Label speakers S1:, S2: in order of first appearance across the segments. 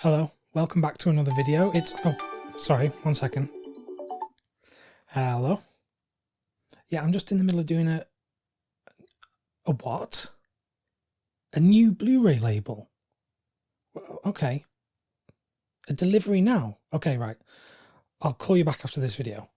S1: Hello, welcome back to another video. Sorry, one second. Hello. Yeah, I'm just in the middle of doing a what? A new Blu-ray label. Okay. A delivery now. Okay, right. I'll call you back after this video.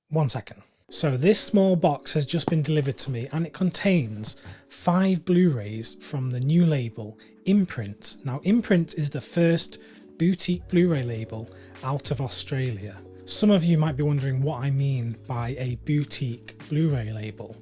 S1: One second. So this small box has just been delivered to me and it contains 5 Blu-rays from the new label Imprint. Now Imprint is the first boutique Blu-ray label out of Australia. Some of you might be wondering what I mean by a boutique Blu-ray label.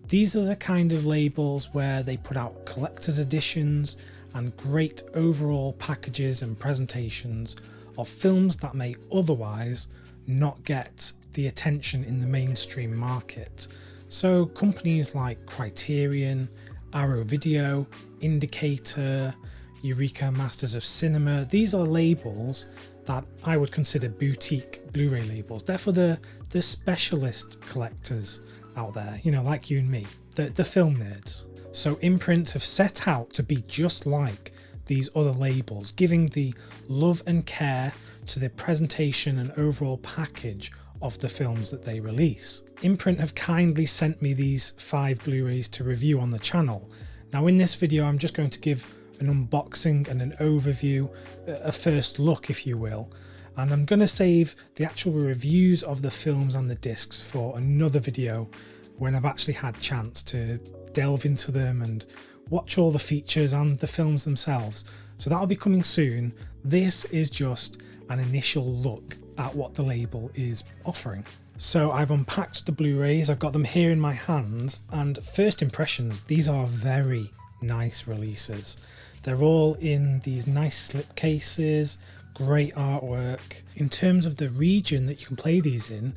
S1: These are the kind of labels where they put out collector's editions and great overall packages and presentations of films that may otherwise not get the attention in the mainstream market. So companies like Criterion, Arrow Video, Indicator, Eureka Masters of Cinema, these are labels that I would consider boutique Blu-ray labels. They're for the specialist collectors out there, you know, like you and me, the film nerds. So Imprint have set out to be just like these other labels, giving the love and care to the presentation and overall package of the films that they release. Imprint have kindly sent me these 5 Blu-rays to review on the channel. Now in this video I'm just going to give an unboxing and an overview, a first look if you will, and I'm going to save the actual reviews of the films and the discs for another video when I've actually had chance to delve into them and watch all the features and the films themselves. So that'll be coming soon. This is just an initial look at what the label is offering. So I've unpacked the Blu-rays, I've got them here in my hands, and first impressions, these are very nice releases. They're all in these nice slipcases, great artwork. In terms of the region that you can play these in,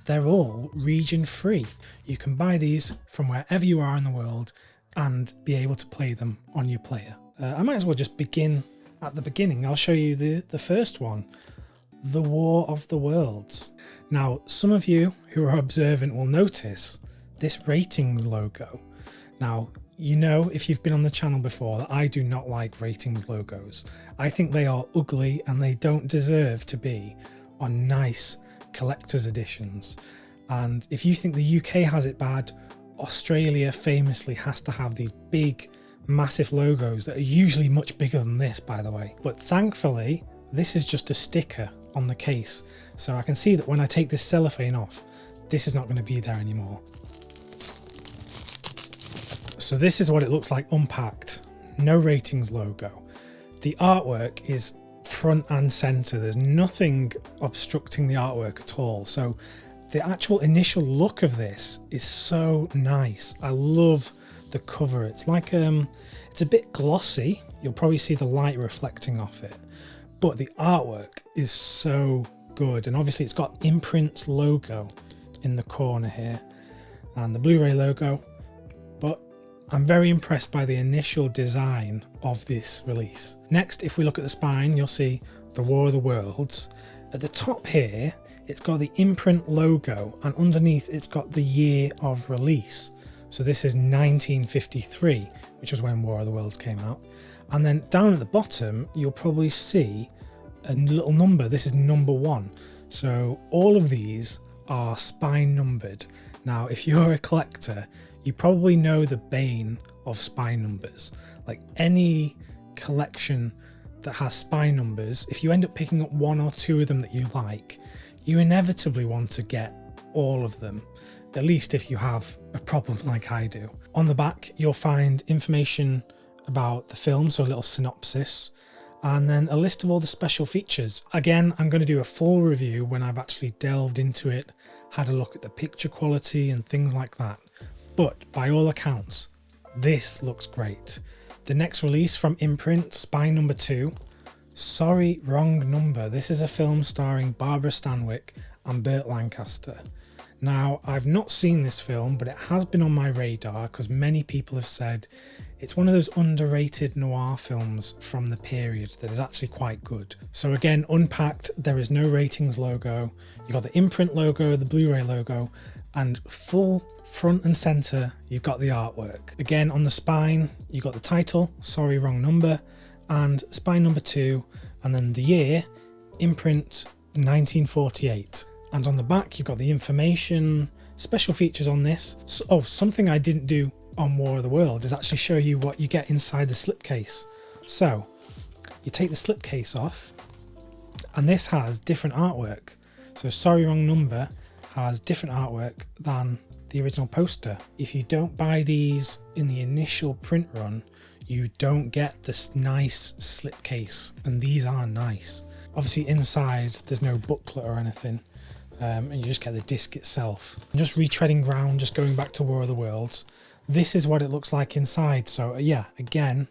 S1: they're all region free. You can buy these from wherever you are in the world and be able to play them on your player. I might as well just begin at the beginning. I'll show you the first one, The War of the Worlds. Now, some of you who are observant will notice this ratings logo. Now, you know, if you've been on the channel before, that I do not like ratings logos. I think they are ugly and they don't deserve to be on nice collector's editions. And if you think the UK has it bad, Australia famously has to have these big, massive logos that are usually much bigger than this, by the way. But thankfully, this is just a sticker on the case. So I can see that when I take this cellophane off, this is not going to be there anymore. So this is what it looks like unpacked. No ratings logo. The artwork is front and center. There's nothing obstructing the artwork at all. So the actual initial look of this is so nice. I love the cover. It's like it's a bit glossy. You'll probably see the light reflecting off it, but the artwork is so good. And obviously it's got Imprint's logo in the corner here and the Blu-ray logo, but I'm very impressed by the initial design of this release. Next, if we look at the spine, you'll see The War of the Worlds. At the top here, it's got the Imprint logo, and underneath it's got the year of release. So this is 1953, which was when War of the Worlds came out. And then down at the bottom, you'll probably see a little number. This is number 1. So all of these are spine numbered. Now, if you're a collector, you probably know the bane of spine numbers. Like any collection that has spine numbers, if you end up picking up 1 or 2 of them that you like, you inevitably want to get all of them, at least if you have a problem like I do. On the back, you'll find information about the film, so a little synopsis, and then a list of all the special features. Again, I'm going to do a full review when I've actually delved into it, had a look at the picture quality and things like that. But by all accounts, this looks great. The next release from Imprint, Spine number 2, Sorry, Wrong Number. This is a film starring Barbara Stanwyck and Burt Lancaster. Now, I've not seen this film, but it has been on my radar because many people have said it's one of those underrated noir films from the period that is actually quite good. So again, unpacked, there is no ratings logo. You've got the Imprint logo, the Blu-ray logo, and full front and center, you've got the artwork. Again, on the spine, you've got the title, Sorry, Wrong Number, and spine number 2, and then the year, imprint 1948. And on the back you've got the information, special features on this. So, oh, something I didn't do on War of the Worlds is actually show you what you get inside the slipcase. So you take the slipcase off, and this has different artwork. So Sorry Wrong Number has different artwork than the original poster. If you don't buy these in the initial print run, you don't get this nice slipcase, and these are nice. Obviously inside there's no booklet or anything, and you just get the disc itself. Just retreading ground, just going back to War of the Worlds, this is what it looks like inside. So yeah, again,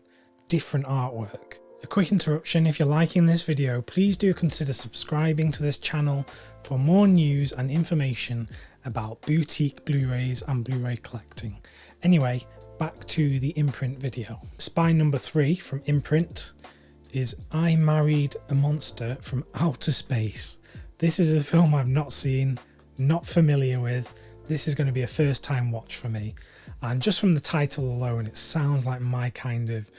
S1: different artwork. A quick interruption: if you're liking this video, please do consider subscribing to this channel for more news and information about boutique Blu-rays and Blu-ray collecting. Anyway, back to the Imprint video. Spine number 3 from Imprint is I Married a Monster from Outer Space. This is a film I've not seen, not familiar with. This is going to be a first time watch for me, and just from the title alone it sounds like my kind of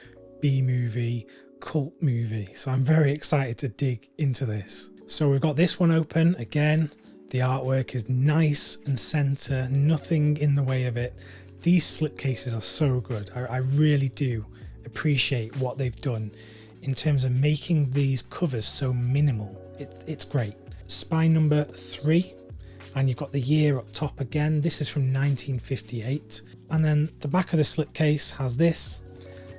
S1: B-movie, cult movie, so I'm very excited to dig into this. So we've got this one open. Again, the artwork is nice and center, nothing in the way of it. These slipcases are so good. I really do appreciate what they've done in terms of making these covers so minimal. It's great. Spine number 3, and you've got the year up top again. This is from 1958, and then the back of the slipcase has this,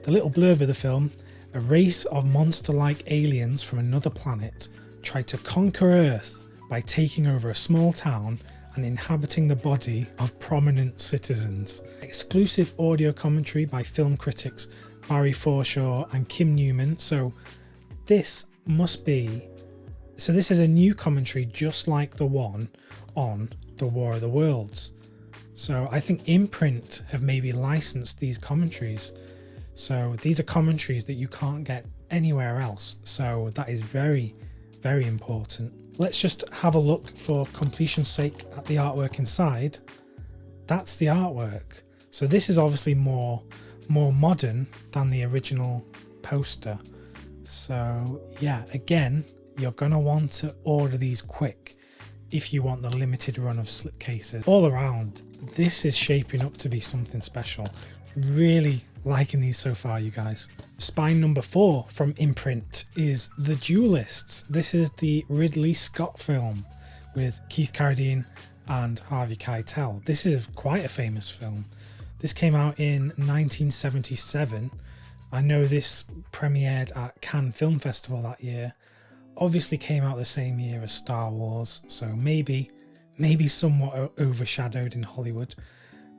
S1: the little blurb of the film. A race of monster-like aliens from another planet tried to conquer Earth by taking over a small town and inhabiting the body of prominent citizens. Exclusive audio commentary by film critics Barry Forshaw and Kim Newman. So this must be... So this is a new commentary just like the one on the War of the Worlds. So I think Imprint have maybe licensed these commentaries. So these are commentaries that you can't get anywhere else. So that is very, very important. Let's just have a look for completion's sake at the artwork inside. That's the artwork. So this is obviously more modern than the original poster. So yeah, again, you're gonna want to order these quick if you want the limited run of slipcases. All around, this is shaping up to be something special. Really liking these so far, you guys. Spine number 4 from Imprint is The Duellists. This is the Ridley Scott film with Keith Carradine and Harvey Keitel. This is quite a famous film. This came out in 1977. I know this premiered at Cannes Film Festival that year. Obviously came out the same year as Star Wars, so maybe somewhat overshadowed in Hollywood.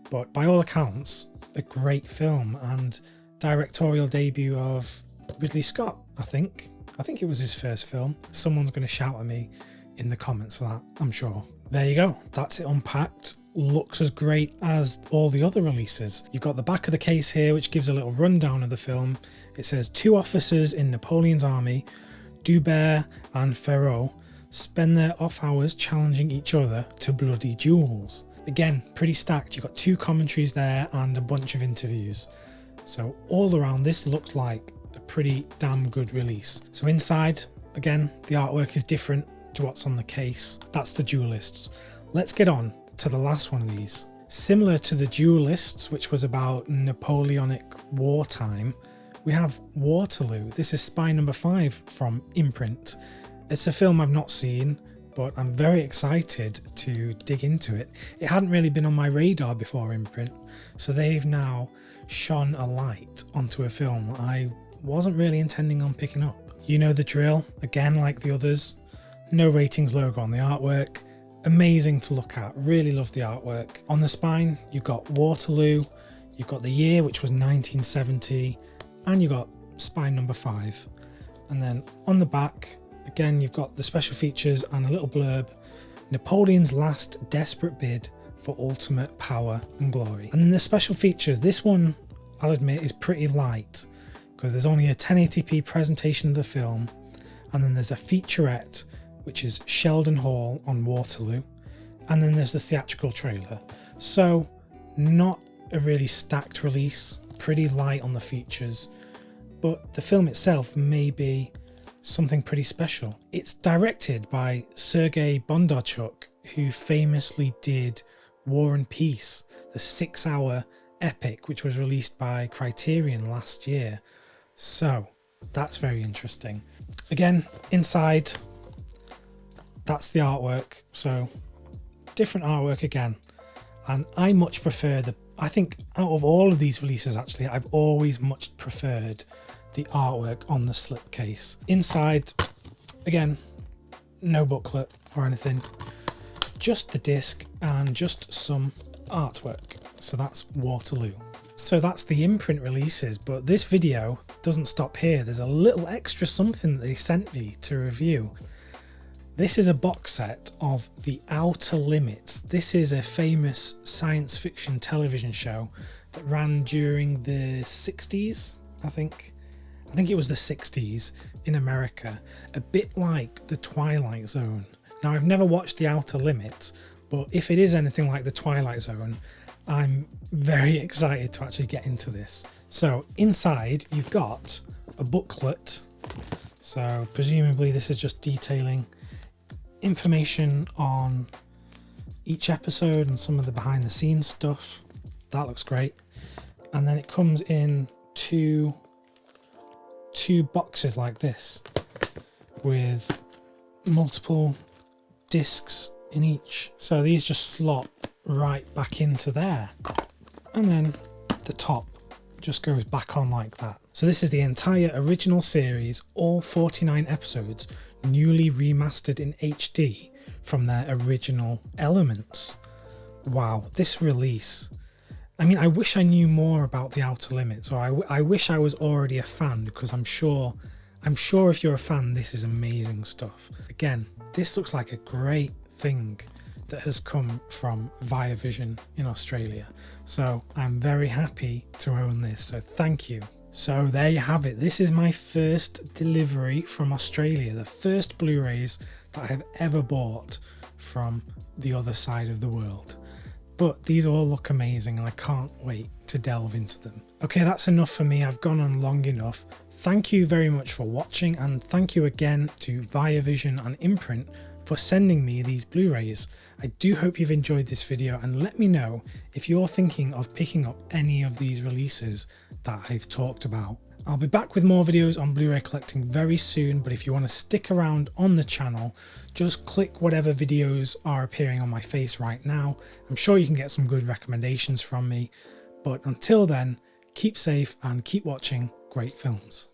S1: But by all accounts, a great film and directorial debut of Ridley Scott, I think it was his first film. Someone's going to shout at me in the comments for that, I'm sure. There you go, that's it unpacked. Looks as great as all the other releases. You've got the back of the case here, which gives a little rundown of the film. It says 2 officers in Napoleon's army, Dubert and Ferrot, spend their off hours challenging each other to bloody duels. Again, pretty stacked. You've got 2 commentaries there and a bunch of interviews. So all around, this looks like a pretty damn good release. So inside, again, the artwork is different to what's on the case. That's the Duellists. Let's get on to the last one of these. Similar to the Duellists, which was about Napoleonic wartime, we have Waterloo. This is spine number 5 from Imprint. It's a film I've not seen, but I'm very excited to dig into it. It hadn't really been on my radar before Imprint, so they've now shone a light onto a film I wasn't really intending on picking up. You know the drill, again like the others. No ratings logo on the artwork. Amazing to look at, really love the artwork. On the spine, you've got Waterloo, you've got the year, which was 1970, and you've got spine number 5. And then on the back, again, you've got the special features and a little blurb. Napoleon's last desperate bid for ultimate power and glory. And then the special features, this one, I'll admit, is pretty light because there's only a 1080p presentation of the film. And then there's a featurette, which is Sheldon Hall on Waterloo. And then there's the theatrical trailer. So not a really stacked release, pretty light on the features. but the film itself may be something pretty special. It's directed by Sergei Bondarchuk, who famously did War and Peace, the 6-hour epic which was released by Criterion last year. So that's very interesting. Again, inside, that's the artwork. So different artwork again. And I much prefer I think out of all of these releases, actually, I've always much preferred the artwork on the slipcase. Inside, again, no booklet or anything, just the disc and just some artwork. So that's Waterloo. So that's the imprint releases, but this video doesn't stop here. There's a little extra something that they sent me to review. This is a box set of The Outer Limits. This is a famous science fiction television show that ran during the 60s, I think it was the 60s in America, a bit like The Twilight Zone. Now, I've never watched The Outer Limits, but if it is anything like The Twilight Zone, I'm very excited to actually get into this. So inside, you've got a booklet. So presumably this is just detailing information on each episode and some of the behind the scenes stuff. That looks great. And then it comes in two boxes like this with multiple discs in each. So these just slot right back into there. And then the top just goes back on like that. So this is the entire original series, all 49 episodes, newly remastered in HD from their original elements. Wow, this release. I mean, I wish I knew more about The Outer Limits, or I wish I was already a fan, because I'm sure if you're a fan, this is amazing stuff. Again, this looks like a great thing that has come from Viavision in Australia. So I'm very happy to own this, so thank you. So there you have it. This is my first delivery from Australia, the first Blu-rays that I've ever bought from the other side of the world. But these all look amazing and I can't wait to delve into them. Okay, that's enough for me. I've gone on long enough. Thank you very much for watching, and thank you again to Viavision and Imprint for sending me these Blu-rays. I do hope you've enjoyed this video, and let me know if you're thinking of picking up any of these releases that I've talked about. I'll be back with more videos on Blu-ray collecting very soon, but if you want to stick around on the channel, just click whatever videos are appearing on my face right now. I'm sure you can get some good recommendations from me, but until then, keep safe and keep watching great films.